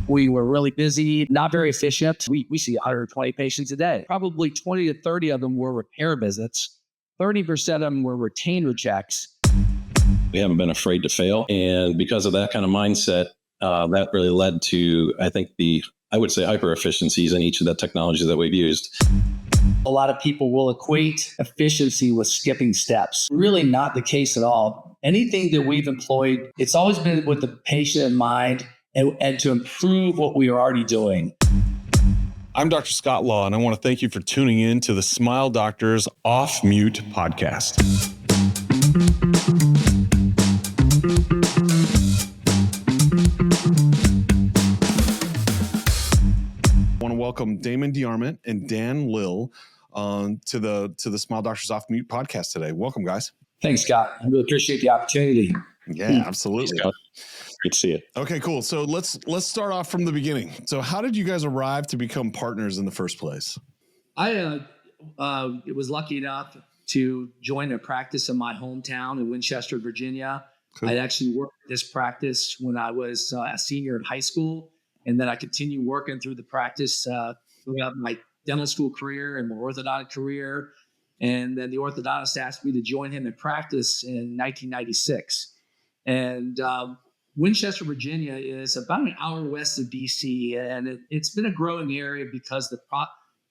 We were really busy, not very efficient. We see 120 patients a day. Probably 20 to 30 of them were repair visits. 30% of them were retainer checks. We haven't been afraid to fail. And because of that kind of mindset, that really led to, I think, I would say hyper efficiencies in each of the technologies that we've used. A lot of people will equate efficiency with skipping steps. Really not the case at all. Anything that we've employed, it's always been with the patient in mind and to improve what we are already doing. I'm Dr. Scott Law, and I want to thank you for tuning in to the Smile Doctors Off Mute podcast. I want to welcome Damon DeArment and Lill to the Smile Doctors Off Mute podcast today. Welcome, guys. Thanks, Scott. I really appreciate the opportunity. Yeah, absolutely. Good to see you. Okay, cool. So let's start off from the beginning. So how did you guys arrive to become partners in the first place? I was lucky enough to join a practice in my hometown in Winchester, Virginia. Cool. I actually worked at this practice when I was a senior in high school, and then I continued working through the practice throughout my dental school career and my orthodontic career. And then the orthodontist asked me to join him in practice in 1996. And Winchester, Virginia is about an hour west of DC, and it's been a growing area because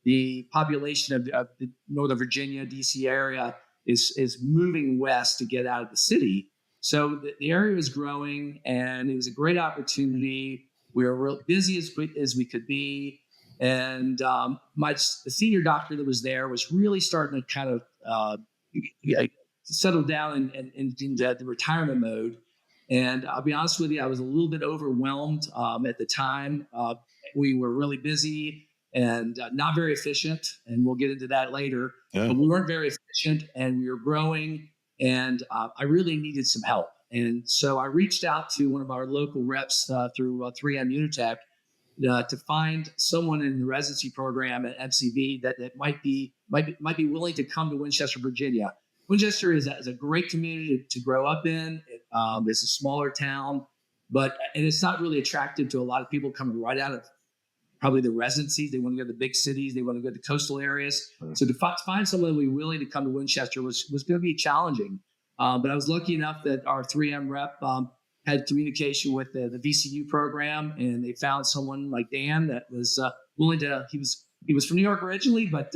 the population of the Northern Virginia, DC area is moving west to get out of the city. So the area was growing, and it was a great opportunity. We were real busy as we could be. And the senior doctor that was there was really starting to kind of settle down in the retirement mode. And I'll be honest with you, I was a little bit overwhelmed at the time. We were really busy and not very efficient, and we'll get into that later. Yeah. But we weren't very efficient, and we were growing, and I really needed some help. And so I reached out to one of our local reps through 3M Unitech to find someone in the residency program at MCV that might be willing to come to Winchester, Virginia. Winchester is a great community to grow up in. It's a smaller town, and it's not really attractive to a lot of people coming right out of probably the residencies. They want to go to the big cities. They want to go to the coastal areas. Mm-hmm. So to find someone who was willing to come to Winchester was going to be challenging. But I was lucky enough that our 3M rep had communication with the VCU program, and they found someone like Dan that was willing to. He was from New York originally, but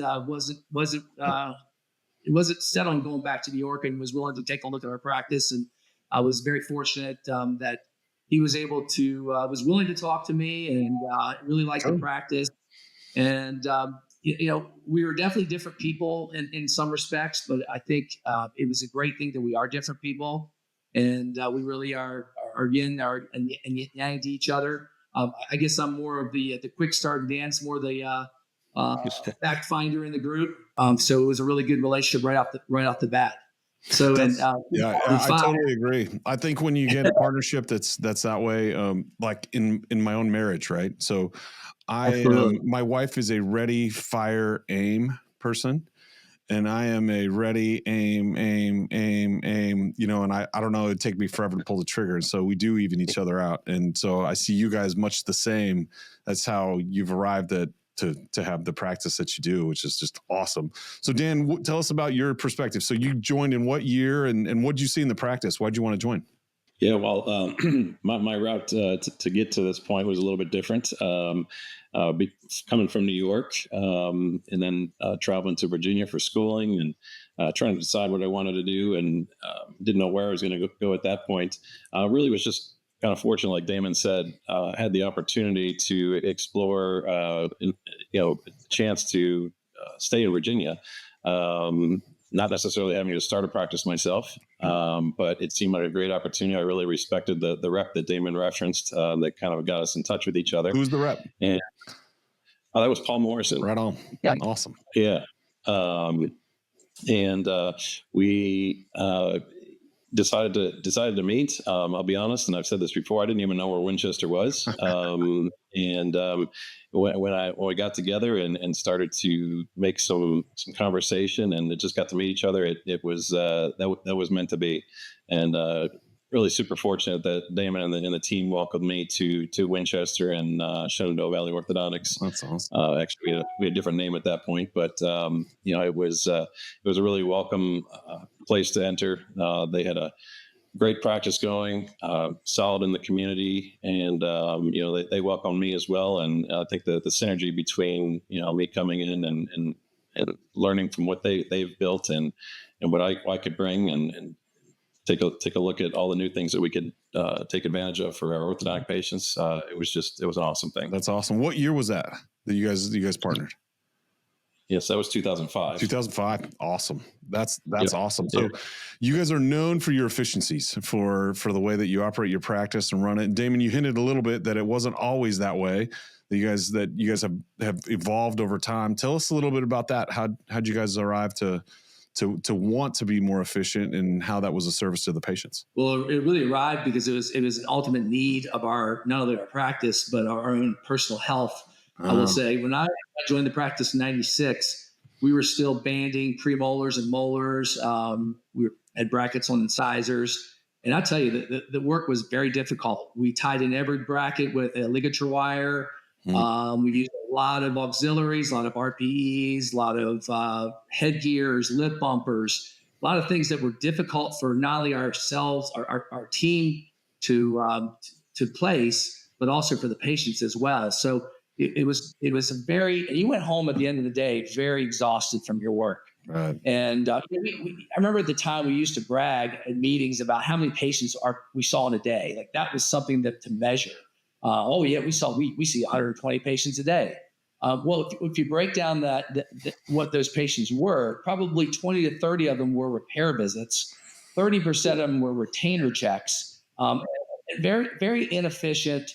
wasn't set on going back to New York, and was willing to take a look at our practice. And I was very fortunate that he was able to was willing to talk to me, and really liked the practice. And we were definitely different people in some respects, but I think it was a great thing that we are different people, and we really are yin and yang to each other. I guess I'm more of the quick start, and Dan's more the fact finder in the group. So it was a really good relationship right off the bat. So I totally agree. I think when you get a partnership that's that way, like in my own marriage, right? So my wife is a ready, fire, aim person, and I am a ready, aim, and I don't know, it'd take me forever to pull the trigger. And so we do even each other out. And so I see you guys much the same. That's how you've arrived at to have the practice that you do, which is just awesome. So Dan, tell us about your perspective. So you joined in what year, and what did you see in the practice? Why'd you want to join? Yeah, well, my route to get to this point was a little bit different. Coming from New York, and then traveling to Virginia for schooling, and trying to decide what I wanted to do, and didn't know where I was going to go at that point. Really was just kind of fortunate, like Damon said, had the opportunity to explore, chance to stay in Virginia. Not necessarily having to start a practice myself, but it seemed like a great opportunity. I really respected the rep that Damon referenced that kind of got us in touch with each other. Who's the rep? And that was Paul Morrison. Right on. Yeah. Awesome. Yeah. And we decided to meet. I'll be honest, and I've said this before, I didn't even know where Winchester was. When we got together and started to make some conversation, and it just got to meet each other, it was that was meant to be. And really super fortunate that Damon and the team welcomed me to Winchester and Shenandoah Valley Orthodontics. That's awesome. Actually, we had a different name at that point, but it was a really welcome place to enter. They had a great practice going, solid in the community, and they welcomed me as well. And I think the synergy between me coming in and learning from what they've built and what I could bring and take a look at all the new things that we could take advantage of for our orthodontic patients. It was an awesome thing. That's awesome. What year was that you guys partnered? Yes, that was 2005. 2005. Awesome. That's awesome. So Yep. you guys are known for your efficiencies, for the way that you operate your practice and run it. And Damon, you hinted a little bit that it wasn't always that way. That you guys have evolved over time. Tell us a little bit about that. How'd you guys arrive to want to be more efficient, and how that was a service to the patients? Well, it really arrived because it was an ultimate need of not only our practice, but our own personal health. I will say, when I joined the practice in '96, we were still banding premolars and molars. We had brackets on incisors. And I tell you, the work was very difficult. We tied in every bracket with a ligature wire. We used a lot of auxiliaries, a lot of RPEs, a lot of headgears, lip bumpers, a lot of things that were difficult for not only ourselves, our team to place, but also for the patients as well. So it was you went home at the end of the day very exhausted from your work. Right. And I remember at the time we used to brag at meetings about how many patients we saw in a day. Like that was something to measure. We see 120 patients a day. Well, if you break down what those patients were, probably 20 to 30 of them were repair visits. 30% of them were retainer checks. Very, very inefficient.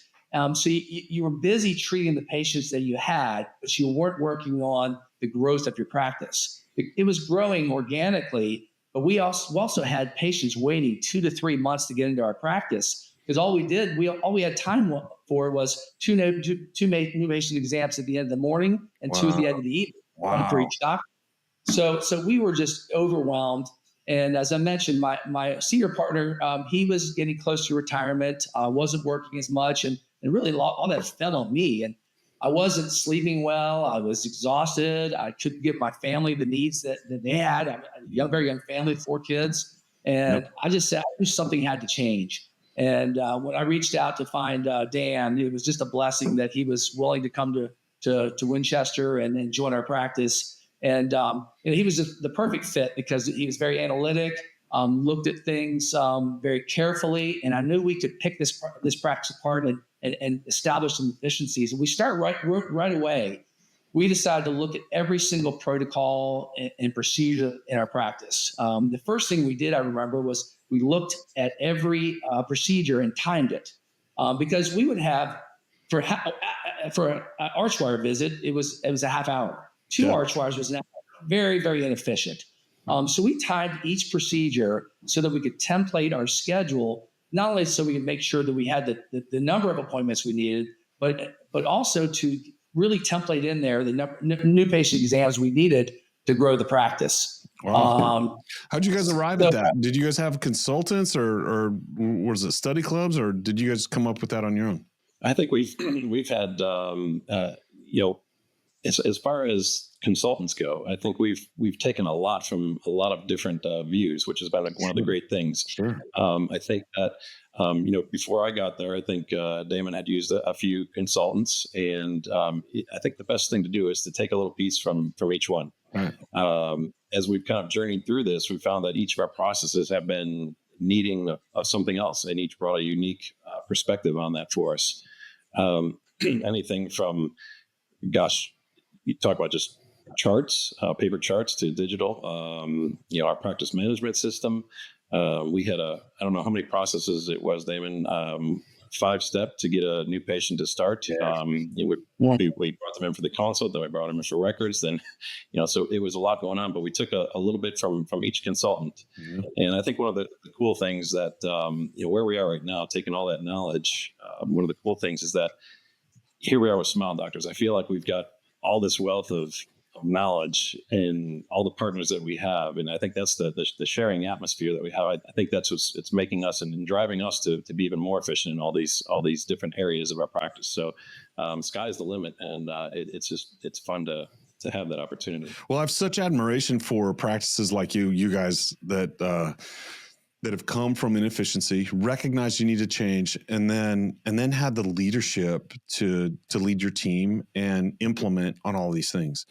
So you were busy treating the patients that you had, but you weren't working on the growth of your practice. It was growing organically, but we also had patients waiting 2 to 3 months to get into our practice, because all we had time for was two new patient exams at the end of the morning and 2 at the end of the evening, one for each doctor. So we were just overwhelmed. And as I mentioned, my senior partner, he was getting close to retirement, wasn't working as much, and really all that fell on me. And I wasn't sleeping well. I was exhausted. I couldn't give my family the needs that they had. I had a very young family, 4 kids. And I just said, I knew something had to change. And when I reached out to find Dan, it was just a blessing that he was willing to come to Winchester and join our practice. And he was just the perfect fit because he was very analytic, looked at things very carefully, and I knew we could pick this practice apart and establish some efficiencies. And we started right away. We decided to look at every single protocol and procedure in our practice. The first thing we did, I remember, was we looked at every procedure and timed it, because we would have for an arch wire visit, it was a half hour. 2 arch wires was an hour. Very, very inefficient. So we timed each procedure so that we could template our schedule, not only so we could make sure that we had the number of appointments we needed, but also to really template in there the new patient exams we needed to grow the practice. Wow. How'd you guys arrive at that? Did you guys have consultants or was it study clubs, or did you guys come up with that on your own? I think we've had as far as consultants go, I think we've taken a lot from a lot of different views, which has been one of the great things. Sure. I think that before I got there, I think Damon had used a few consultants, and I think the best thing to do is to take a little piece from each one. Right. As we've kind of journeyed through this, we found that each of our processes have been needing something else, and each brought a unique perspective on that for us. Anything from, you talk about just charts, paper charts, to digital. Our practice management system. We had I don't know how many processes it was, Damon, 5-step to get a new patient to start. We brought them in for the consult, then we brought them in for records. Then, so it was a lot going on, but we took a little bit from each consultant. Mm-hmm. And I think one of the cool things that, where we are right now, taking all that knowledge, one of the cool things is that here we are with Smile Doctors. I feel like we've got all this wealth of knowledge and all the partners that we have. And I think that's the sharing atmosphere that we have. I think that's it's making us and driving us to be even more efficient in all these different areas of our practice. So sky's the limit. And it's fun to have that opportunity. Well, I have such admiration for practices like you guys that have come from inefficiency, recognized you need to change, and then had the leadership to lead your team and implement on all these things.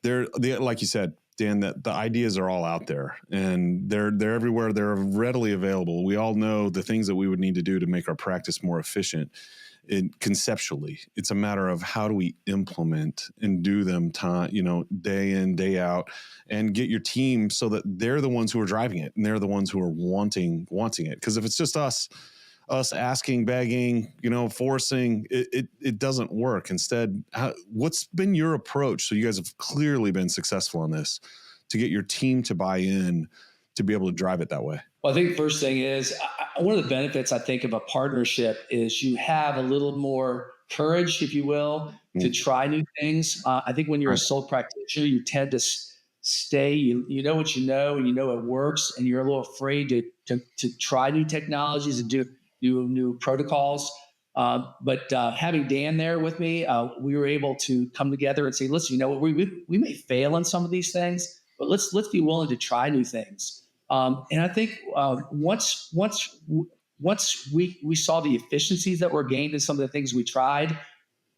They're like you said, Dan, that the ideas are all out there and they're everywhere. They're readily available. We all know the things that we would need to do to make our practice more efficient. Conceptually, it's a matter of how do we implement and do them day in, day out, and get your team so that they're the ones who are driving it and they're the ones who are wanting it. Because if it's just us asking, begging, forcing, it doesn't work. Instead, what's been your approach? So you guys have clearly been successful on this to get your team to buy in, to be able to drive it that way. Well, I think the first thing is one of the benefits I think of a partnership is you have a little more courage, if you will, to try new things. I think when you're a sole practitioner, you tend to stay, you know what you know, and you know it works, and you're a little afraid to try new technologies and do new protocols. But having Dan there with me, we were able to come together and say, listen, we may fail in some of these things, but let's be willing to try new things. And I think once we saw the efficiencies that were gained in some of the things we tried,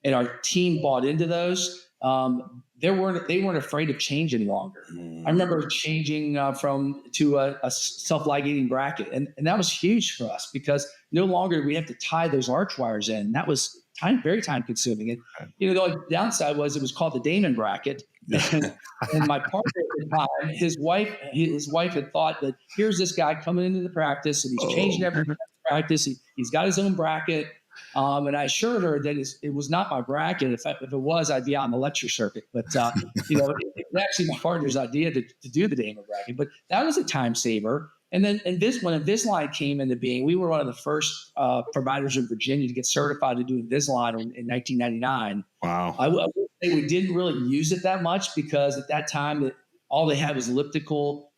and our team bought into those, they weren't afraid of change any longer. I remember changing to a self-ligating bracket, and that was huge for us because no longer we have to tie those arch wires in. That was very time consuming. And the only downside was it was called the Damon bracket. And my partner at the time, his wife had thought that here's this guy coming into the practice and he's changing everything in the practice. He's got his own bracket. And I assured her that it was not my bracket. If it was, I'd be out on the lecture circuit. But it was actually my partner's idea to do the Damon bracket. But that was a time saver. And then when Invisalign came into being, we were one of the first providers in Virginia to get certified to do Invisalign in 1999. Wow. I would say we didn't really use it that much because at that time, all they had was elliptical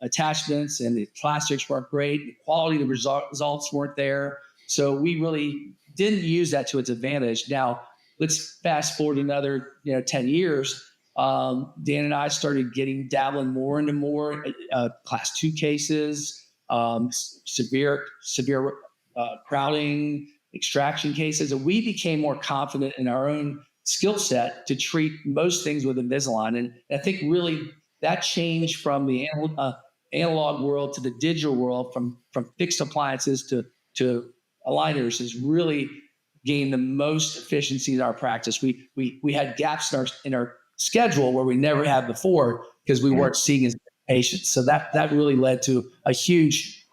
attachments and the plastics weren't great. The quality of the results weren't there. So we really didn't use that to its advantage. Now, let's fast forward another 10 years. Dan and I started dabbling more into more class 2 cases, severe crowding, extraction cases, and we became more confident in our own skill set to treat most things with Invisalign. And I think really that change from the analog world to the digital world, from fixed appliances to aligners, has really gained the most efficiency in our practice. We had gaps in our schedule where we never had before because we weren't seeing as many patients. So that really led to a huge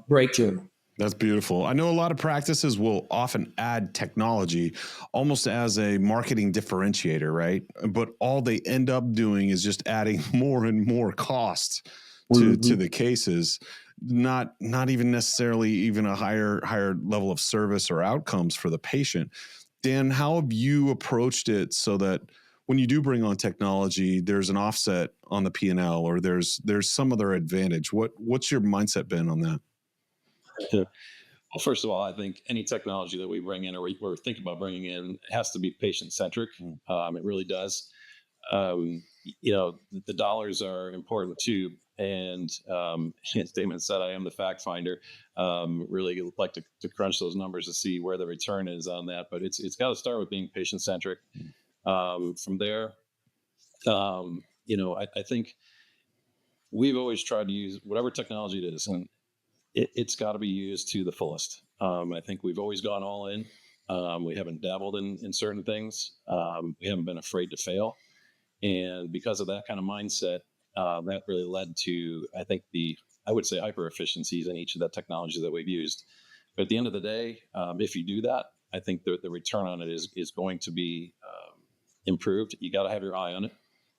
breakthrough. That's beautiful. I know a lot of practices will often add technology almost as a marketing differentiator, right? But all they end up doing is just adding more and more cost to the cases, not even necessarily even a higher level of service or outcomes for the patient. Dan, how have you approached it so that when you do bring on technology, there's an offset on the P&L or there's some other advantage? What's your mindset been on that? Yeah. Well, first of all, I think any technology that we bring in or we're thinking about bringing in has to be patient-centric. It really does. The dollars are important too. And as Damon said, I am the fact finder. Really like to crunch those numbers to see where the return is on that. But it's got to start with being patient-centric. From there, I think we've always tried to use whatever technology it is, and it's got to be used to the fullest. I think we've always gone all in. We haven't dabbled in certain things. We haven't been afraid to fail. And because of that kind of mindset, that really led to, I think, I would say hyper efficiencies in each of the technologies that we've used. But at the end of the day, if you do that, I think the return on it is going to be improved. You got to have your eye on it.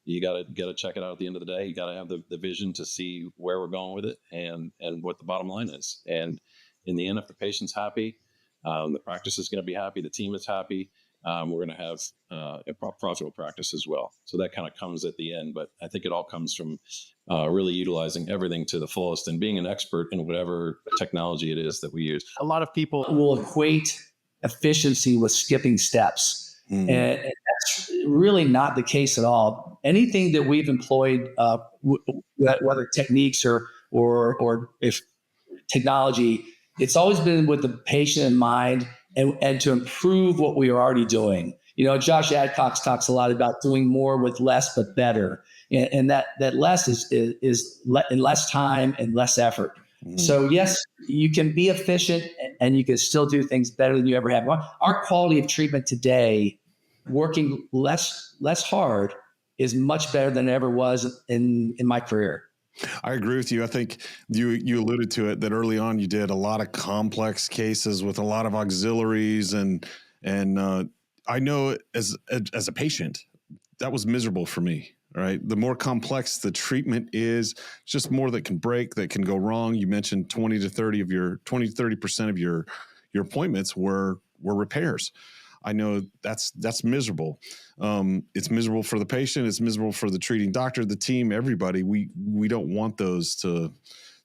You got to check it out at the end of the day. You got to have the vision to see where we're going with it and what the bottom line is. And in the end, if the patient's happy, the practice is going to be happy, the team is happy, we're going to have a profitable practice as well. So that kind of comes at the end. But I think it all comes from really utilizing everything to the fullest and being an expert in whatever technology it is that we use. A lot of people will equate efficiency with skipping steps. And that's really not the case at all. Anything that we've employed, whether techniques or if technology, it's always been with the patient in mind and to improve what we are already doing. Josh Adcox talks a lot about doing more with less but better, and that less is in less time and less effort. So yes, you can be efficient and you can still do things better than you ever have. Our quality of treatment today, working less hard, is much better than it ever was in my career. I agree with you. I think you alluded to it, that early on you did a lot of complex cases with a lot of auxiliaries, and I know as a patient, that was miserable for me. Right, the more complex the treatment is, just more that can break, that can go wrong. You mentioned 20 to 30% of your appointments were repairs. I know that's miserable. It's miserable for the patient. It's miserable for the treating doctor, the team, everybody. We don't want those to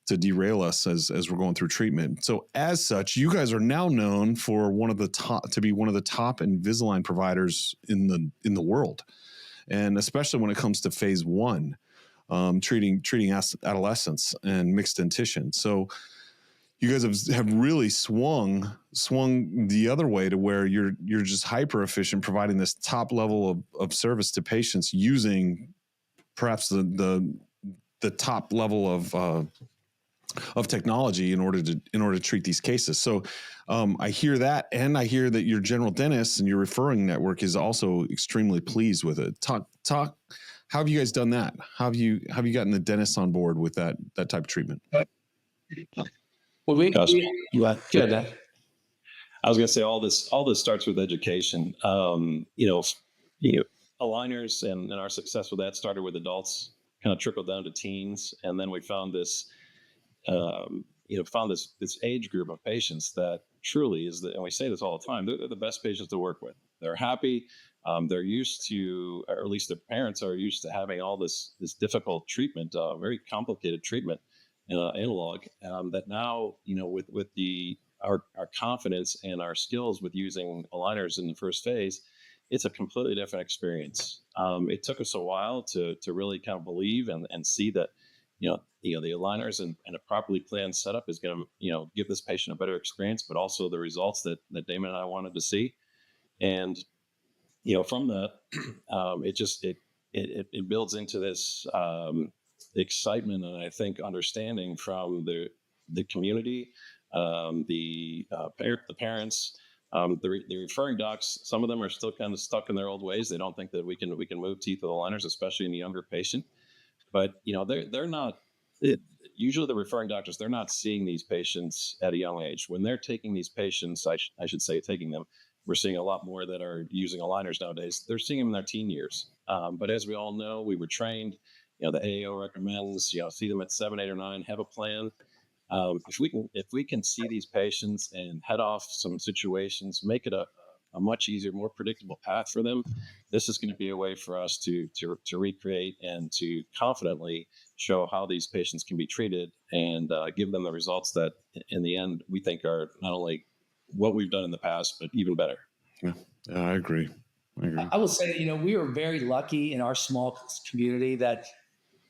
derail us as we're going through treatment. So as such, you guys are now known for one of the top Invisalign providers in the world, and especially when it comes to phase 1, treating adolescents and mixed dentition. So you guys have really swung the other way to where you're just hyper efficient, providing this top level of service to patients using perhaps the top level of technology in order to treat these cases. So I hear that, and I hear that your general dentist and your referring network is also extremely pleased with it. Talk. How have you guys done that? How have you gotten the dentists on board with that type of treatment? Well, good. I was going to say all this starts with education. Aligners and our success with that started with adults, kind of trickled down to teens, and then we found this age group of patients that truly is and we say this all the time, they're the best patients to work with. They're happy. They're used to, or at least their parents are used to having all this difficult treatment, very complicated treatment, analog, that now, with our confidence and our skills with using aligners in the first phase, it's a completely different experience. It took us a while to really kind of believe and see that, the aligners and a properly planned setup is going to, give this patient a better experience, but also the results that Damon and I wanted to see. And, from that, it builds into this excitement and I think understanding from the community, the parents, the referring docs. Some of them are still kind of stuck in their old ways. They don't think that we can move teeth with aligners, especially in the younger patient. But they're not. Usually, the referring doctors, they're not seeing these patients at a young age. When they're taking these patients, I should say taking them, we're seeing a lot more that are using aligners nowadays. They're seeing them in their teen years. But as we all know, we were trained. The AAO recommends see them at 7, 8, or 9. Have a plan. If we can see these patients and head off some situations, make it a much easier, more predictable path for them, this is going to be a way for us to recreate and to confidently show how these patients can be treated and give them the results that in the end we think are not only what we've done in the past, but even better. Yeah, I agree. I will say, we are very lucky in our small community that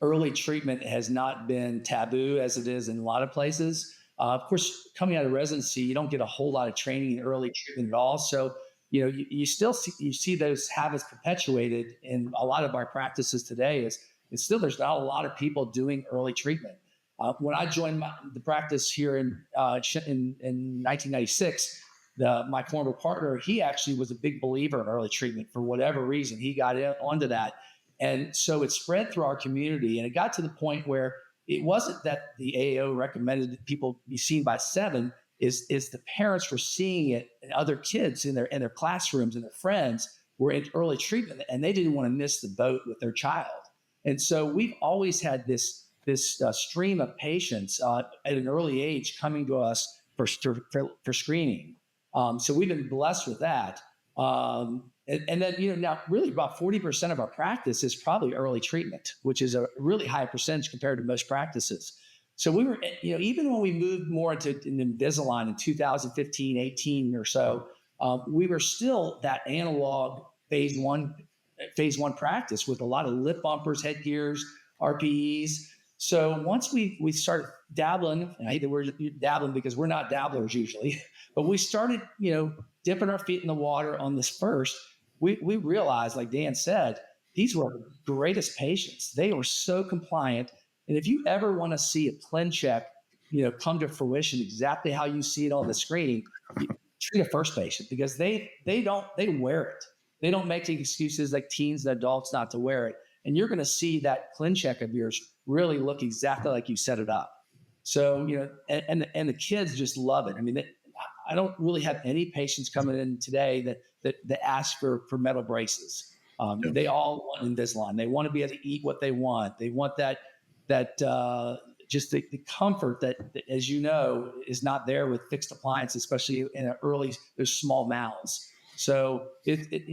early treatment has not been taboo as it is in a lot of places. Of course, coming out of residency, you don't get a whole lot of training in early treatment at all. So, you still see those habits perpetuated in a lot of our practices today. Is still there's not a lot of people doing early treatment. When I joined the practice here in 1996, my former partner, he actually was a big believer in early treatment for whatever reason. He got onto that. And so it spread through our community, and it got to the point where it wasn't that the AAO recommended that people be seen by 7, is the parents were seeing it, and other kids in their classrooms and their friends were in early treatment, and they didn't want to miss the boat with their child. And so we've always had this stream of patients at an early age coming to us for screening. So we've been blessed with that. And then, now really about 40% of our practice is probably early treatment, which is a really high percentage compared to most practices. So we were, even when we moved more into Invisalign in 2015, 18 or so, we were still that analog phase one practice with a lot of lip bumpers, headgears, RPEs. So once we started dabbling, and I hate the word dabbling because we're not dabblers usually, but we started, dipping our feet in the water on this first, we realized, like Dan said, these were the greatest patients. They were so compliant. And if you ever want to see a ClinCheck, come to fruition exactly how you see it on the screen, treat a first patient because they wear it. They don't make the excuses like teens and adults not to wear it. And you're going to see that ClinCheck of yours really look exactly like you set it up. So, and the kids just love it. I mean, I don't really have any patients coming in today that ask for metal braces. They all want Invisalign. They want to be able to eat what they want. They want that just the comfort that, as you know, is not there with fixed appliance, especially in an early, there's small mouths. So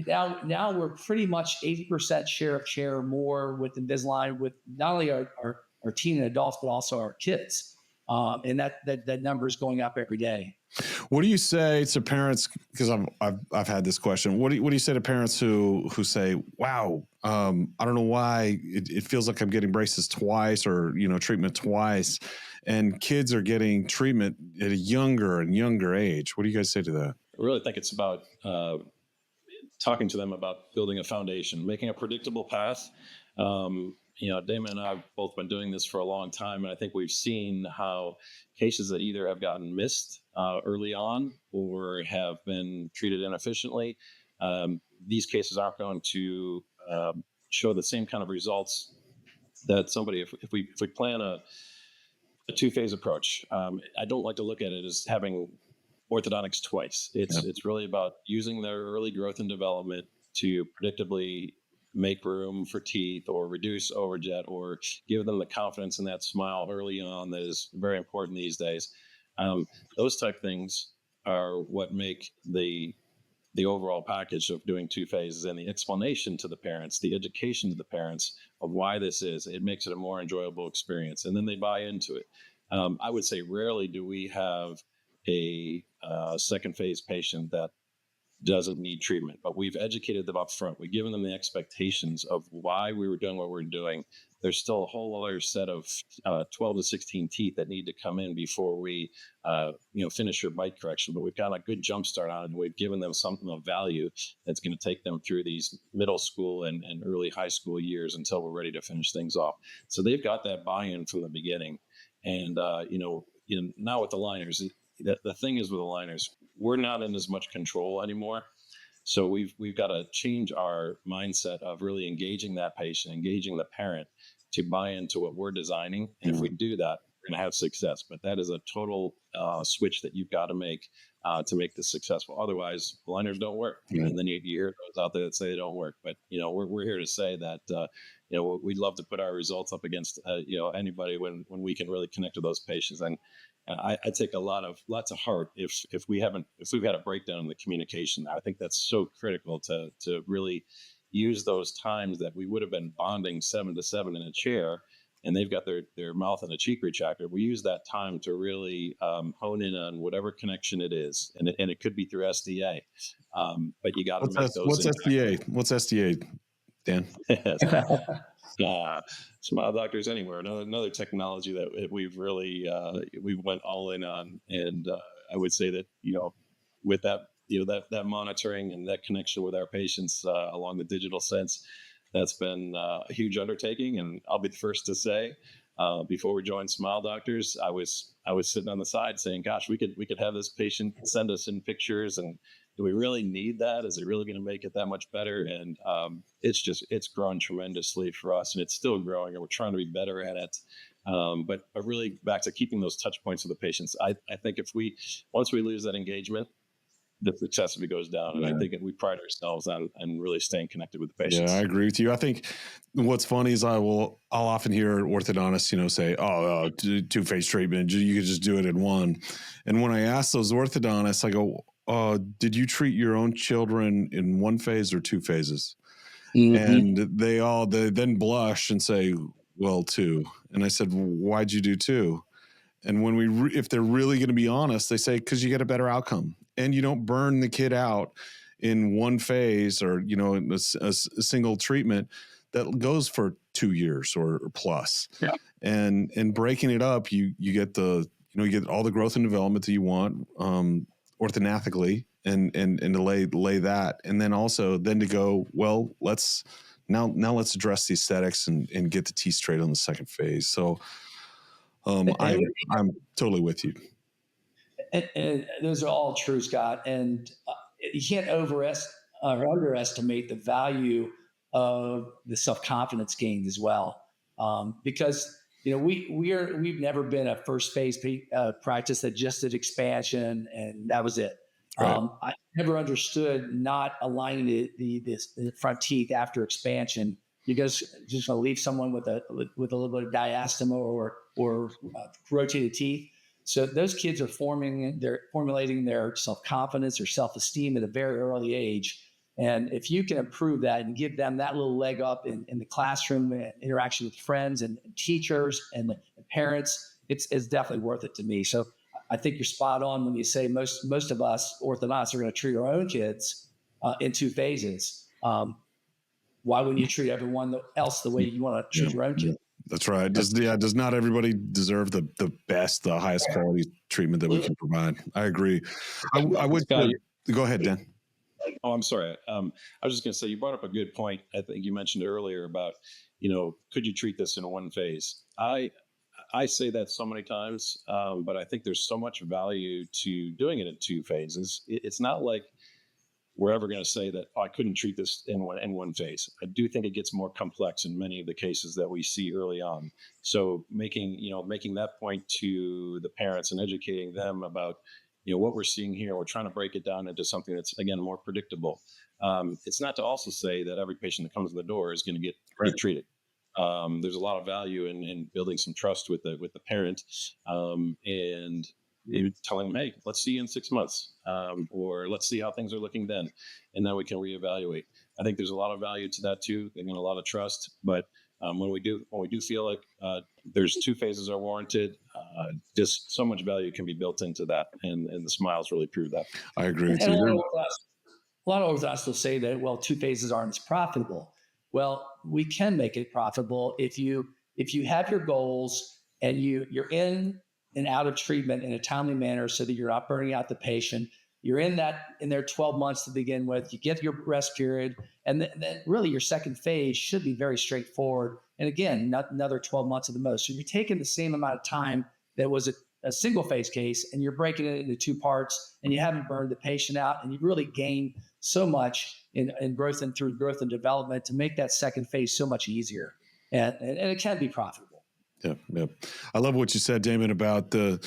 now we're pretty much 80% share more with Invisalign with not only our teen and adults, but also our kids. And that number is going up every day. What do you say to parents? Because I've had this question. What do you say to parents who say, "Wow, I don't know why it feels like I'm getting braces twice or treatment twice," and kids are getting treatment at a younger and younger age? What do you guys say to that? I really think it's about talking to them about building a foundation, making a predictable path. Damon and I have both been doing this for a long time, and I think we've seen how cases that either have gotten missed early on or have been treated inefficiently, these cases aren't going to show the same kind of results that somebody, if we plan a two-phase approach. I don't like to look at it as having orthodontics twice. It's really about using their early growth and development to predictably make room for teeth or reduce overjet or give them the confidence in that smile early on that is very important these days. Those type things are what make the overall package of doing two phases and the explanation to the parents, the education to the parents of why this is. It makes it a more enjoyable experience, and then they buy into it. I would say rarely do we have a second phase patient that doesn't need treatment, but we've educated them up front. We've given them the expectations of why we were doing what we're doing. There's still a whole other set of 12 to 16 teeth that need to come in before we finish your bite correction, but we've got a good jump start on it, and we've given them something of value that's going to take them through these middle school and early high school years until we're ready to finish things off. So they've got that buy-in from the beginning. And now with the liners, the thing is with the liners, we're not in as much control anymore. So we've got to change our mindset of really engaging that patient, engaging the parent to buy into what we're designing. And if we do that, we're going to have success. But that is a total switch that you've got to make this successful. Otherwise, liners don't work. And then you hear those out there that say they don't work. But, we're here to say that, we'd love to put our results up against, anybody when we can really connect to those patients. And I take lots of heart if we've had a breakdown in the communication. I think that's so critical to really use those times that we would have been bonding 7 to 7 in a chair, and they've got their mouth and a cheek retractor. We use that time to really hone in on whatever connection it is, and it could be through SDA. But you got to make those. What's SDA? What's SDA, Dan? Smile Doctors Anywhere, another technology that we've really we went all in on, and I would say that with that that monitoring and that connection with our patients along the digital sense, that's been a huge undertaking. And I'll be the first to say, before we joined Smile Doctors, I was sitting on the side saying, "Gosh, we could have this patient send us in pictures, and do we really need that? Is it really going to make it that much better?" And it's grown tremendously for us, and it's still growing, and we're trying to be better at it. But really back to keeping those touch points with the patients. I think once we lose that engagement, the success of it goes down. And I think we pride ourselves on really staying connected with the patients. Yeah, I agree with you. I think what's funny is I'll often hear orthodontists, say, two-phase treatment, you could just do it in one. And when I ask those orthodontists, I go, did you treat your own children in one phase or two phases? Mm-hmm. And they then blush and say, well, two. And I said, why'd you do two? And when if they're really going to be honest, they say, because you get a better outcome and you don't burn the kid out in one phase or, in a single treatment that goes for 2 years or plus. Yeah. And breaking it up, you get you get all the growth and development that you want, orthognatically and to lay that. And then also then to go, well, let's address the aesthetics and get the teeth straight on the second phase. So, I'm totally with you. And those are all true, Scott. And you can't underestimate the value of the self-confidence gained as well. Because we've never been a first phase practice that just did expansion and that was it. Right. I never understood not aligning the front teeth after expansion. You're just going to leave someone with a little bit of diastema or rotated teeth. So those kids are formulating their self-confidence or self-esteem at a very early age. And if you can improve that and give them that little leg up in the classroom interaction with friends and teachers and parents, it's definitely worth it to me. So I think you're spot on when you say most of us orthodontists are going to treat our own kids in two phases. Why wouldn't you treat everyone else the way you want to treat your own kid? That's right. Does not everybody deserve the best, the highest quality treatment that we can provide? I agree. I would go ahead, Dan. Oh, I'm sorry. I was just going to say, you brought up a good point. I think you mentioned earlier about, could you treat this in one phase? I say that so many times, but I think there's so much value to doing it in two phases. It's not like we're ever going to say that I couldn't treat this in one phase. I do think it gets more complex in many of the cases that we see early on. So making that point to the parents and educating them about what we're seeing here, we're trying to break it down into something that's, again, more predictable. It's not to also say that every patient that comes to the door is going to get treated. There's a lot of value in building some trust with the parent, and telling them, hey, let's see you in 6 months, or let's see how things are looking then, and then we can reevaluate. I think there's a lot of value to that too, and a lot of trust. But when we do feel like there's two phases are warranted, just so much value can be built into that, and the smiles really prove that. I agree with you. A lot of orthodontists will say that, well, two phases aren't as profitable. Well, we can make it profitable if you have your goals and you're in and out of treatment in a timely manner so that you're not burning out the patient. You're in there 12 months to begin with. You get your rest period, and then really your second phase should be very straightforward. And again, not another 12 months at the most. So you're taking the same amount of time that was a single phase case, and you're breaking it into two parts, and you haven't burned the patient out, and you really gain so much in growth and through growth and development to make that second phase so much easier. And it can be profitable. Yeah. I love what you said, Damon, about the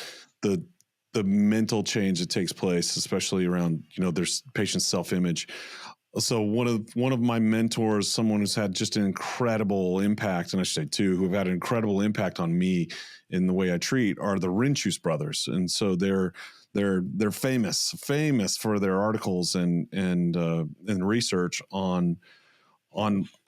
mental change that takes place, especially around, there's patient self-image. So one of my mentors, someone who's had just an incredible impact, and I should say two, who have had an incredible impact on me in the way I treat, are the Rinchus brothers. And so they're famous for their articles and research on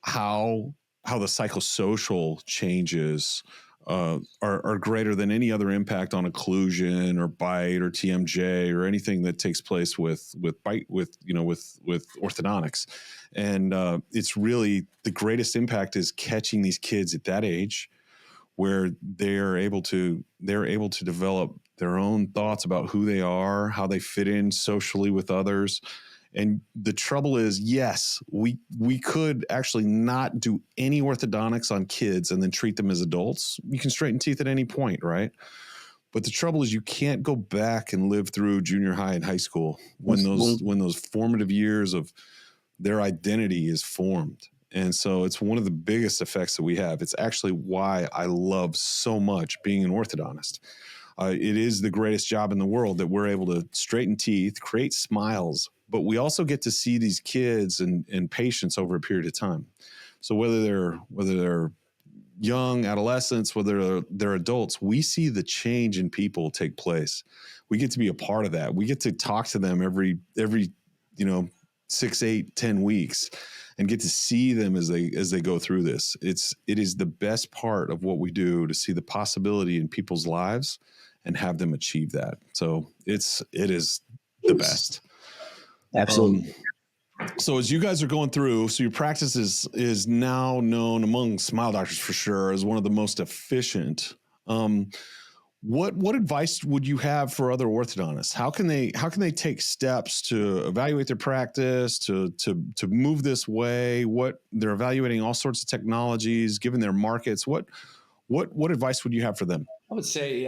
how the psychosocial changes are greater than any other impact on occlusion or bite or TMJ or anything that takes place with orthodontics. And it's really the greatest impact is catching these kids at that age where they're able to develop their own thoughts about who they are, how they fit in socially with others. And the trouble is, yes, we could actually not do any orthodontics on kids and then treat them as adults. You can straighten teeth at any point, right? But the trouble is you can't go back and live through junior high and high school when those formative years of their identity is formed. And so it's one of the biggest effects that we have. It's actually why I love so much being an orthodontist. It is the greatest job in the world that we're able to straighten teeth, create smiles, but we also get to see these kids and patients over a period of time. So whether they're young adolescents, whether they're adults, we see the change in people take place. We get to be a part of that. We get to talk to them every 6, 8, 10 weeks and get to see them as they go through this. It is the best part of what we do, to see the possibility in people's lives and have them achieve that. So it is the best. Absolutely. So as you guys are going through, so your practice is now known among smile doctors for sure as one of the most efficient. What advice would you have for other orthodontists? How can they take steps to evaluate their practice, to move this way? What they're evaluating all sorts of technologies, given their markets. What advice would you have for them? I would say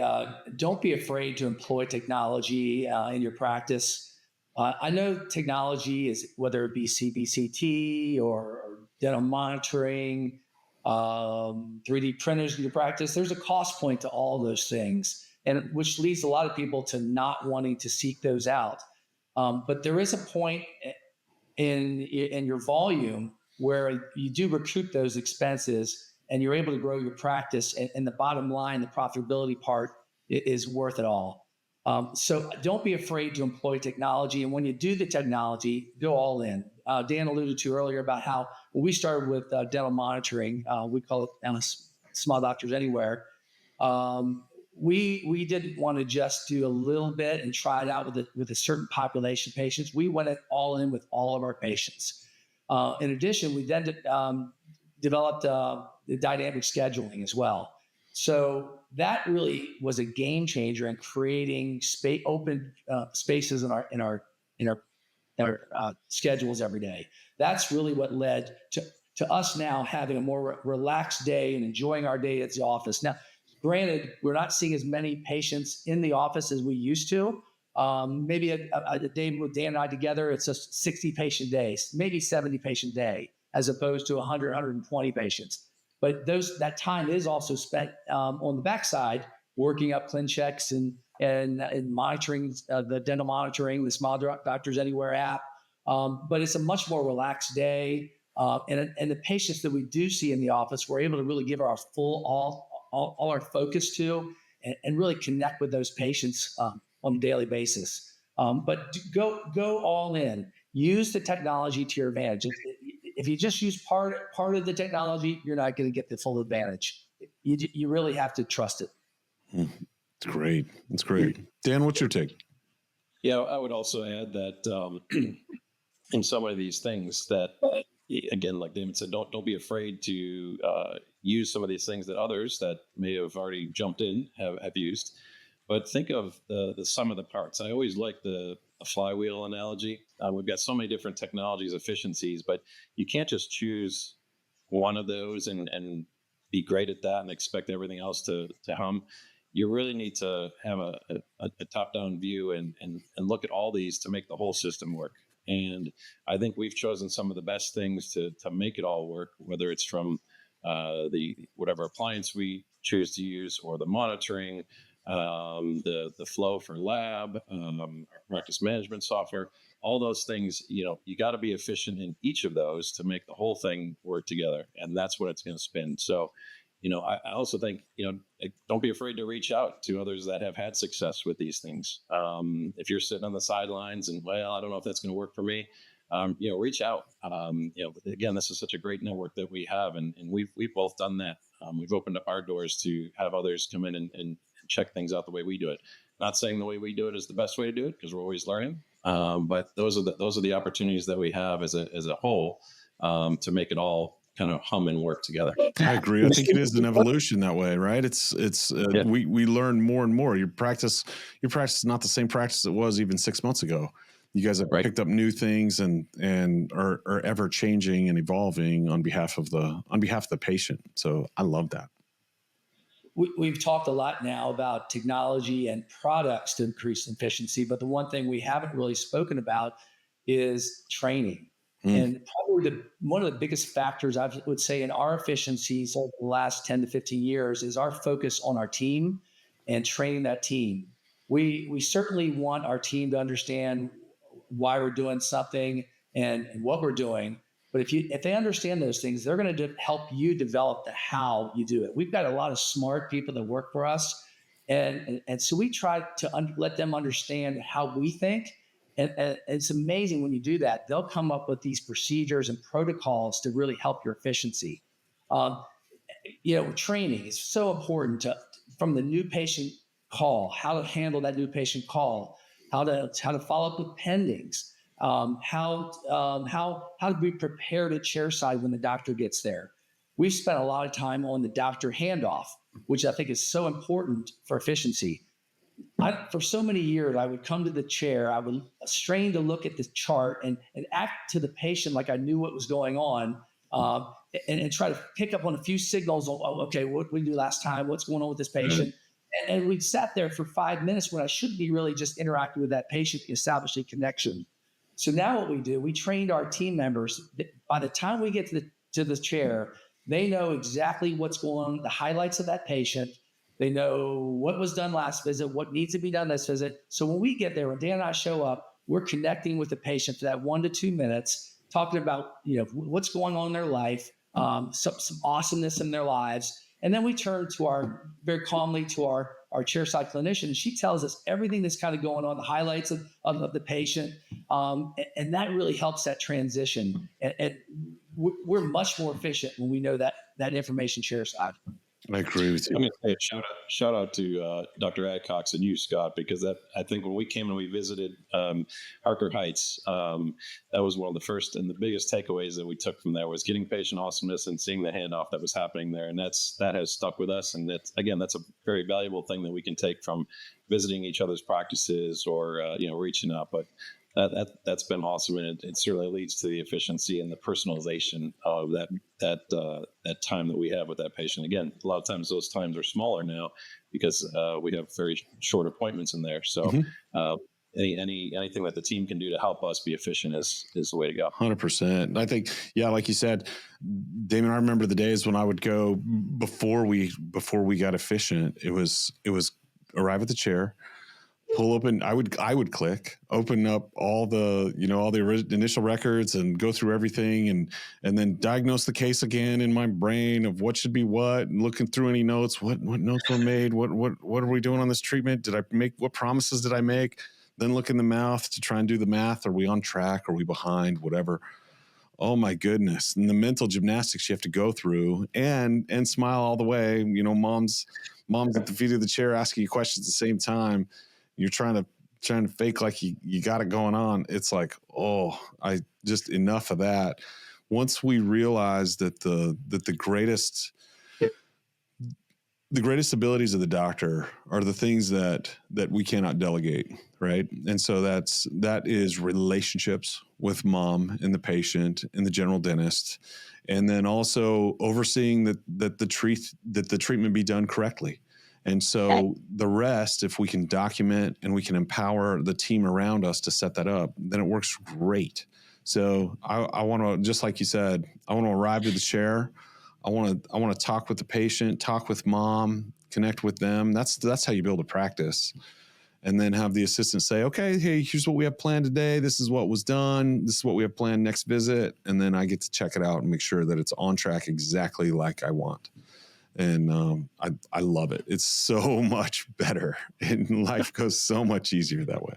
don't be afraid to employ technology in your practice. I know technology is, whether it be CBCT or dental monitoring, 3D printers in your practice, there's a cost point to all those things, and which leads a lot of people to not wanting to seek those out. But there is a point in your volume where you do recoup those expenses and you're able to grow your practice, and the bottom line, the profitability part, is worth it all. So don't be afraid to employ technology. And when you do the technology, go all in. Dan alluded to earlier about how when we started with dental monitoring, we call it Small Doctors Anywhere. We didn't want to just do a little bit and try it out with a certain population of patients. We went all in with all of our patients. In addition, we then developed the dynamic scheduling as well. So that really was a game changer in creating open spaces in our schedules every day. That's really what led to us now having a more relaxed day and enjoying our day at the office. Now, granted, we're not seeing as many patients in the office as we used to. Maybe a day with Dan and I together, it's a 60 patient day, maybe 70 patient day, as opposed to 100, 120 patients. But that time is also spent on the backside, working up clin-checks and monitoring the dental monitoring, the Smile Doctors Anywhere app. But it's a much more relaxed day. And the patients that we do see in the office, we're able to really give our all our focus to, and really connect with those patients on a daily basis. But go all in. Use the technology to your advantage. If you just use part of the technology, you're not going to get the full advantage. You really have to trust it. It's great. It's great. Dan, what's your take? Yeah, I would also add that in some of these things that, again, like Damon said, don't be afraid to use some of these things that others that may have already jumped in have used. But think of the sum of the parts. I always like the flywheel analogy. We've got so many different technologies, efficiencies, but you can't just choose one of those and be great at that and expect everything else to hum. You really need to have a top-down view and look at all these to make the whole system work. And I think we've chosen some of the best things to make it all work, whether it's from whatever appliance we choose to use, or the monitoring, the flow for lab, our practice management software, all those things. You got to be efficient in each of those to make the whole thing work together, and that's what it's going to spin. So, I also think, don't be afraid to reach out to others that have had success with these things. If you're sitting on the sidelines and, well, I don't know if that's going to work for me, reach out. Again, this is such a great network that we have, and we've both done that. We've opened up our doors to have others come in and check things out the way we do it. Not saying the way we do it is the best way to do it, because we're always learning. But those are the opportunities that we have as a whole to make it all kind of hum and work together. I agree. I think it is an evolution that way, right? We learn more and more. Your practice is not the same practice it was even 6 months ago. You guys have picked up new things and are ever changing and evolving on behalf of the patient. So I love that. We've talked a lot now about technology and products to increase efficiency, but the one thing we haven't really spoken about is training. And probably one of the biggest factors I would say in our efficiencies over the last 10 to 15 years is our focus on our team and training that team. We certainly want our team to understand why we're doing something and what we're doing, But if they understand those things, they're going to help you develop the how you do it. We've got a lot of smart people that work for us. And so we try to let them understand how we think. And it's amazing when you do that, they'll come up with these procedures and protocols to really help your efficiency. Um, Training is so important from the new patient call, how to handle that new patient call, how to follow up with pendings, how to be prepared at chairside when the doctor gets there. We've spent a lot of time on the doctor handoff, which I think is so important for efficiency. For so many years, I would come to the chair, I would strain to look at the chart and act to the patient like I knew what was going on, and try to pick up on a few signals. Okay, what did we do last time? What's going on with this patient? And we sat there for 5 minutes when I should be really just interacting with that patient, establishing connection. So now what we do, we trained our team members. By the time we get to the chair, they know exactly what's going on, the highlights of that patient. They know what was done last visit, what needs to be done this visit. So when we get there, when Dan and I show up, we're connecting with the patient for that 1 to 2 minutes, talking about what's going on in their life, some awesomeness in their lives. And then we turn very calmly to our chairside clinician. And she tells us everything that's kind of going on, the highlights of the patient. And that really helps that transition. And we're much more efficient when we know that information chairside. I agree with you. I'm going to say a shout out to Dr. Adcox and you, Scott, because I think when we came and we visited Harker Heights, that was one of the first and the biggest takeaways that we took from there was getting patient awesomeness and seeing the handoff that was happening there. And that has stuck with us. And that's a very valuable thing that we can take from visiting each other's practices or, reaching out. But that's been awesome, and it certainly leads to the efficiency and the personalization of that time that we have with that patient. Again, a lot of times those times are smaller now because we have very short appointments in there. So anything that the team can do to help us be efficient is the way to go. 100%. I think, like you said, Damon, I remember the days when I would go before we got efficient. It was arrive at the chair, pull open. I would click, open up all the initial records and go through everything and then diagnose the case again in my brain of what should be what, and looking through any notes, what notes were made, what are we doing on this treatment? What promises did I make? Then look in the mouth to try and do the math. Are we on track? Are we behind? Whatever. Oh my goodness. And the mental gymnastics you have to go through and smile all the way. Mom's at the feet of the chair asking you questions at the same time. You're trying to fake like you got it going on. It's like, I just enough of that. Once we realize that the greatest abilities of the doctor are the things that we cannot delegate, right? And so that is relationships with mom and the patient and the general dentist, and then also overseeing that the treatment be done correctly. And so the rest, if we can document and we can empower the team around us to set that up, then it works great. So I want to, just like you said, I want to arrive to the chair. I want to talk with the patient, talk with mom, connect with them. That's how you build a practice. And then have the assistant say, okay, hey, here's what we have planned today. This is what was done. This is what we have planned next visit. And then I get to check it out and make sure that it's on track exactly like I want. And I love it. It's so much better, and life goes so much easier that way.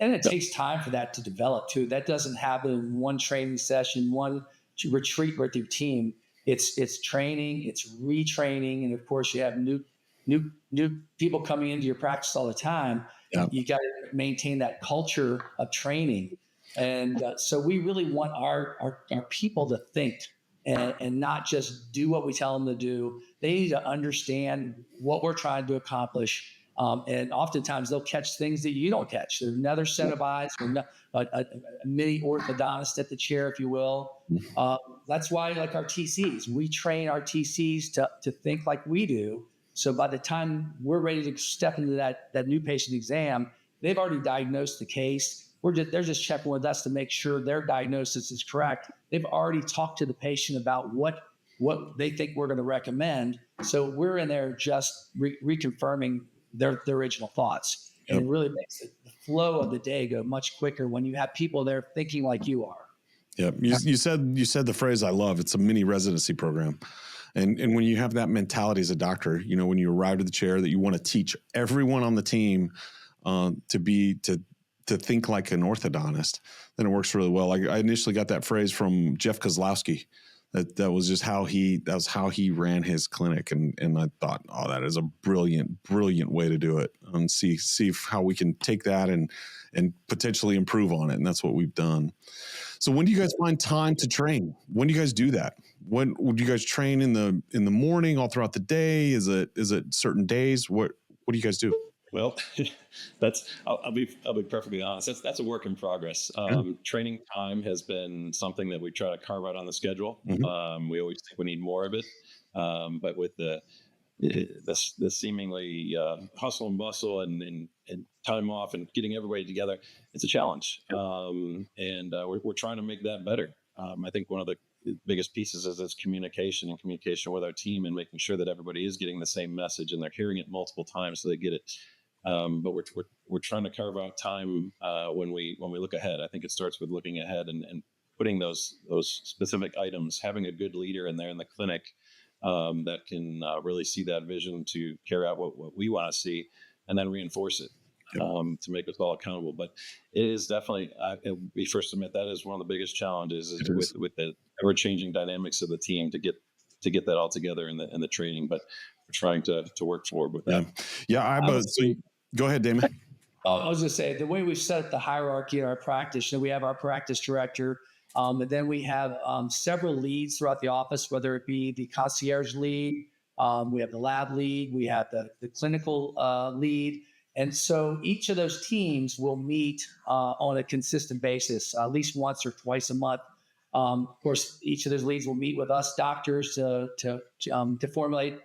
And it takes time for that to develop too. That doesn't happen in one training session, one retreat with your team. It's training, it's retraining, and of course you have new people coming into your practice all the time. Yep. You got to maintain that culture of training, and so we really want our people to think. And not just do what we tell them to do. They need to understand what we're trying to accomplish. And oftentimes they'll catch things that you don't catch. There's another set of eyes, a mini orthodontist at the chair, if you will. That's why, like our TCs, we train our TCs to think like we do. So by the time we're ready to step into that new patient exam, they've already diagnosed the case. They're just checking with us to make sure their diagnosis is correct. They've already talked to the patient about what they think we're going to recommend. So we're in there just reconfirming their original thoughts. And it really makes the flow of the day go much quicker when you have people there thinking like you are. Yeah. You said the phrase I love. It's a mini residency program. And when you have that mentality as a doctor, when you arrive to the chair, that you want to teach everyone on the team to think like an orthodontist, then it works really well. I initially got that phrase from Jeff Kozlowski. That was just how he ran his clinic, and I thought, oh, that is a brilliant way to do it, and see how we can take that and potentially improve on it, and that's what we've done. So when do you guys find time to train? When do you guys do that? When would you guys train in the morning, all throughout the day? Is it certain days? What do you guys do? Well, I'll be perfectly honest. That's a work in progress. Training time has been something that we try to carve out on the schedule. Mm-hmm. We always think we need more of it, but with the seemingly hustle and bustle and time off and getting everybody together, it's a challenge. And we're trying to make that better. I think one of the biggest pieces is communication with our team, and making sure that everybody is getting the same message and they're hearing it multiple times so they get it. But we're trying to carve out time when we look ahead. I think it starts with looking ahead and putting those specific items, having a good leader in there in the clinic that can really see that vision to carry out what we want to see, and then reinforce it to make us all accountable. But it is definitely, we first admit that is one of the biggest challenges is with the ever-changing dynamics of the team to get that all together in the training. But we're trying to work forward with that. So go ahead, Damon. I was going to say, the way we set up the hierarchy in our practice, we have our practice director, and then we have several leads throughout the office, whether it be the concierge lead, we have the lab lead, we have the clinical lead. And so each of those teams will meet on a consistent basis, at least once or twice a month. Of course, each of those leads will meet with us doctors to formulate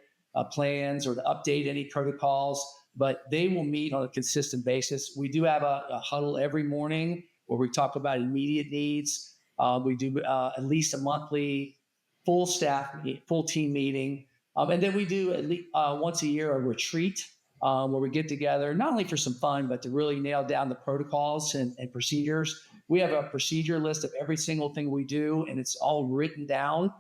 plans or to update any protocols, but they will meet on a consistent basis. We do have a huddle every morning where we talk about immediate needs. We do at least a monthly full team meeting. And then we do at least once a year a retreat where we get together, not only for some fun, but to really nail down the protocols and procedures. We have a procedure list of every single thing we do, and it's all written down.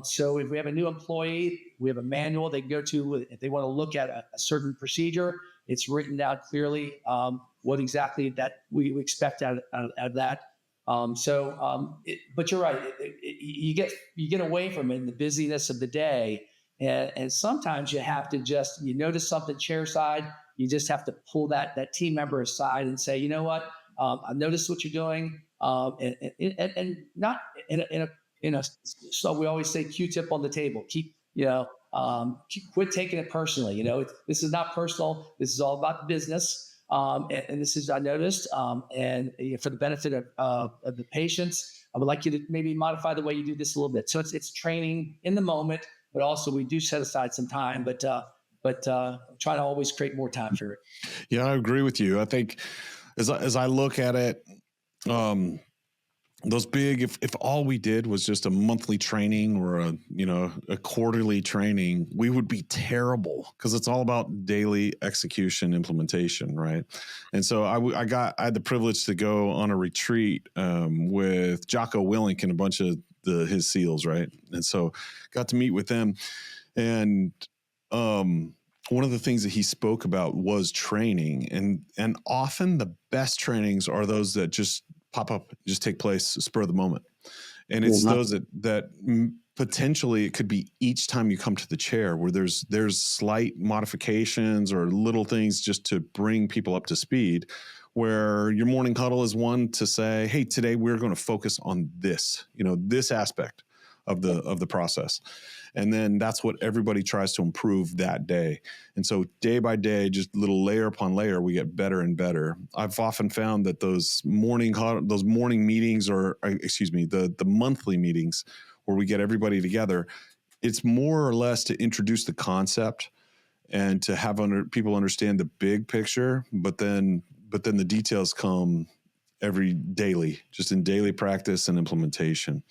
So if we have a new employee, we have a manual they can go to if they want to look at a certain procedure. It's written down clearly what exactly that we expect out of that. But you're right. You get away from it in the busyness of the day. And sometimes you have to you notice something chair side, you just have to pull that team member aside and say, you know what, I've noticed what you're doing. And not so we always say Q-tip on the table, quit taking it personally. This is not personal. This is all about the business. And this is, I noticed, and for the benefit of the patients, I would like you to maybe modify the way you do this a little bit. So it's training in the moment, but also we do set aside some time, but try to always create more time for it. Yeah, I agree with you. I think as I look at it, those big, if all we did was just a monthly training or a quarterly training, we would be terrible, because it's all about daily execution implementation, right? And so I had the privilege to go on a retreat with Jocko Willink and a bunch of his SEALs, right? And so got to meet with them, and one of the things that he spoke about was training, and often the best trainings are those that just pop up, just take place, spur of the moment. And it's those that potentially it could be each time you come to the chair where there's slight modifications or little things just to bring people up to speed, where your morning huddle is one to say, hey, today we're going to focus on this, this aspect of the process. And then that's what everybody tries to improve that day. And so day by day, just little layer upon layer, we get better and better. I've often found that those morning meetings, the monthly meetings where we get everybody together, it's more or less to introduce the concept and to have people understand the big picture, but then the details come daily, just in daily practice and implementation.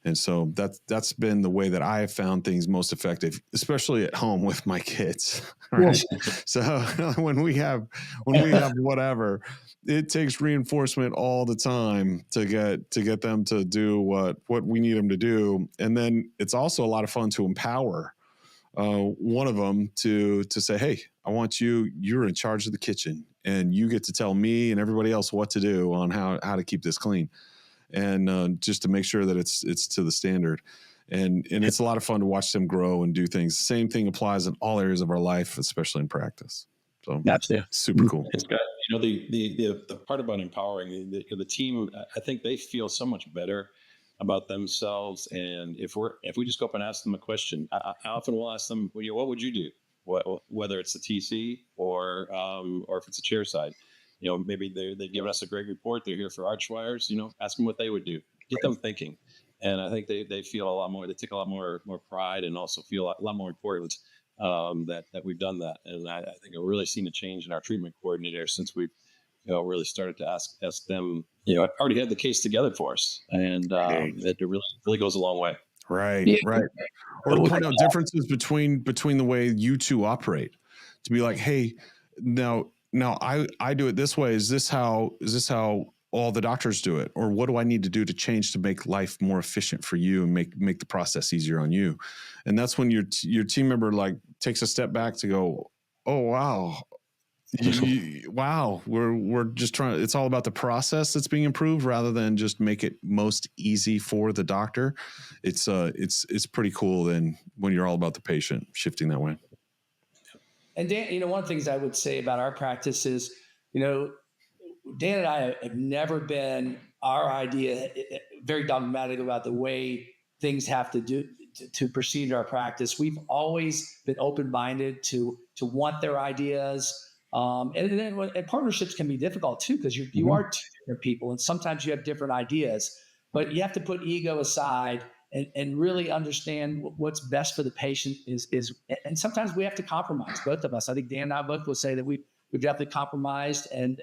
And so that's been the way that I have found things most effective, especially at home with my kids. Right. So when we have whatever, it takes reinforcement all the time to get them to do what we need them to do. And then it's also a lot of fun to empower one of them to say, hey, I want you're in charge of the kitchen and you get to tell me and everybody else what to do on how to keep this clean. And just to make sure that it's to the standard. And it's a lot of fun to watch them grow and do things. Same thing applies in all areas of our life, especially in practice. So that's super cool. It's got, the part about empowering the team, I think they feel so much better about themselves. And if we just go up and ask them a question, I often will ask them, what would you do? Whether it's the TC or if it's a chair side. Maybe they've given us a great report. They're here for arch wires. Ask them what they would do. Get them thinking. And I think they feel a lot more. They take a lot more pride and also feel a lot more important that we've done that. And I think I've really seen a change in our treatment coordinator since we've really started to ask them. I already had the case together for us, and it really goes a long way. Right, right. Or to point out differences between the way you two operate. To be like, hey, now I do it this way. Is this how all the doctors do it? Or what do I need to do to change to make life more efficient for you and make the process easier on you? And that's when your team member like takes a step back to go, oh, wow. Wow. We're just trying, it's all about the process that's being improved rather than just make it most easy for the doctor. It's pretty cool then when you're all about the patient shifting that way. And Dan, one of the things I would say about our practice is, Dan and I have never been our idea very dogmatic about the way things have to do to proceed in our practice. We've always been open-minded to want their ideas. And partnerships can be difficult too, because you are two different people and sometimes you have different ideas, but you have to put ego aside and really understand what's best for the patient and sometimes we have to compromise, both of us. I think Dan and I both will say that we've definitely compromised and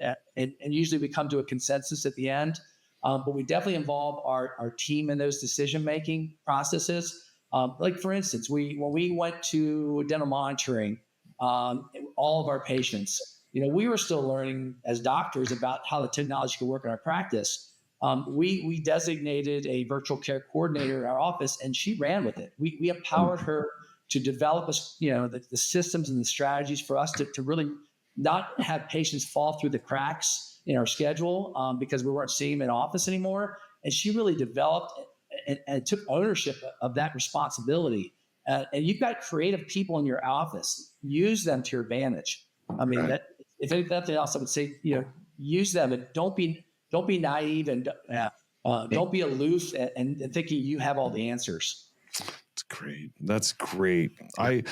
usually we come to a consensus at the end. But we definitely involve our team in those decision-making processes. Like for instance, when we went to dental monitoring, all of our patients, we were still learning as doctors about how the technology could work in our practice. We designated a virtual care coordinator in our office, and she ran with it. We empowered her to develop us, the systems and the strategies for us to really not have patients fall through the cracks in our schedule because we weren't seeing them in office anymore. And she really developed and took ownership of that responsibility. And you've got creative people in your office. Use them to your advantage. I mean, that if anything else, I would say, use them and don't be naive and don't be aloof and thinking you have all the answers. That's great. I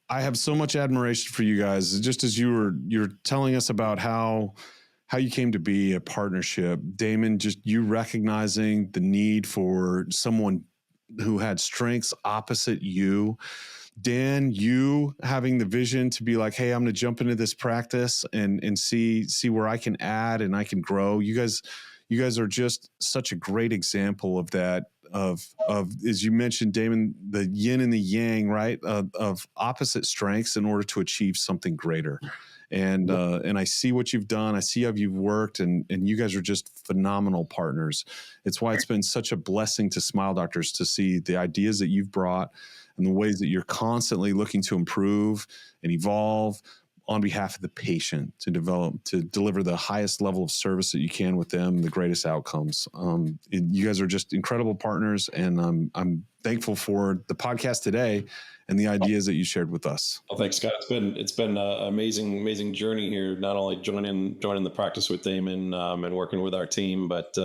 have so much admiration for you guys. Just as you're telling us about how you came to be a partnership, Damon, just you recognizing the need for someone who had strengths opposite you. Dan, you having the vision to be like, hey, I'm going to jump into this practice and see where I can add and I can grow. You guys are just such a great example of that, of as you mentioned, Damon, the yin and the yang, right? Of opposite strengths in order to achieve something greater. And I see what you've done. I see how you've worked, and you guys are just phenomenal partners. It's why it's been such a blessing to Smile Doctors to see the ideas that you've brought and the ways that you're constantly looking to improve and evolve on behalf of the patient to deliver the highest level of service that you can with them, the greatest outcomes. You guys are just incredible partners, and I'm thankful for the podcast today and the ideas that you shared with us. Well, thanks, Scott. It's been an amazing journey here. Not only joining the practice with Damon and working with our team, but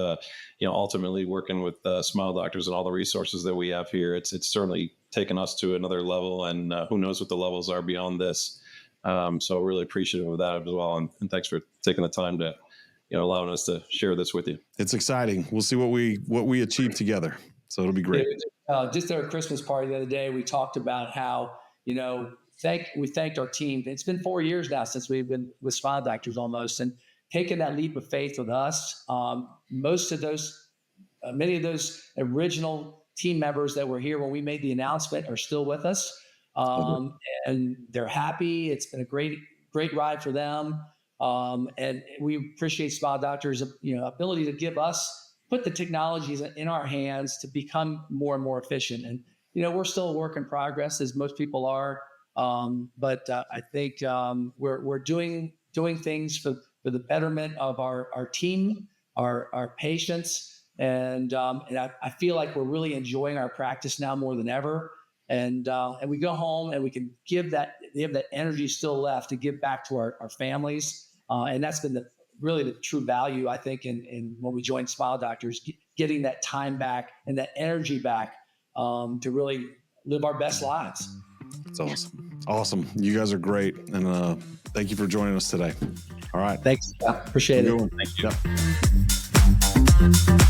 ultimately working with Smile Doctors and all the resources that we have here. It's certainly taken us to another level, and who knows what the levels are beyond this. So really appreciative of that as well, and thanks for taking the time to allowing us to share this with you. It's exciting. We'll see what we achieve together. So it'll be great. Just at our Christmas party the other day, we talked about how, we thanked our team. It's been 4 years now since we've been with Smile Doctors almost. And, taken that leap of faith with us. Many of those original team members that were here when we made the announcement are still with us. And they're happy. It's been a great ride for them. And we appreciate Smile Doctor's, ability to put the technologies in our hands to become more and more efficient. And, we're still a work in progress, as most people are. But I think we're doing things for the betterment of our team, our patients. And I feel like we're really enjoying our practice now more than ever. And we go home and we can have that energy still left to give back to our families. And that's been really the true value, I think, in when we joined Smile Doctors, getting that time back and that energy back to really live our best lives. It's awesome. Awesome. You guys are great. And thank you for joining us today. All right. Thanks. Appreciate it. Thank you.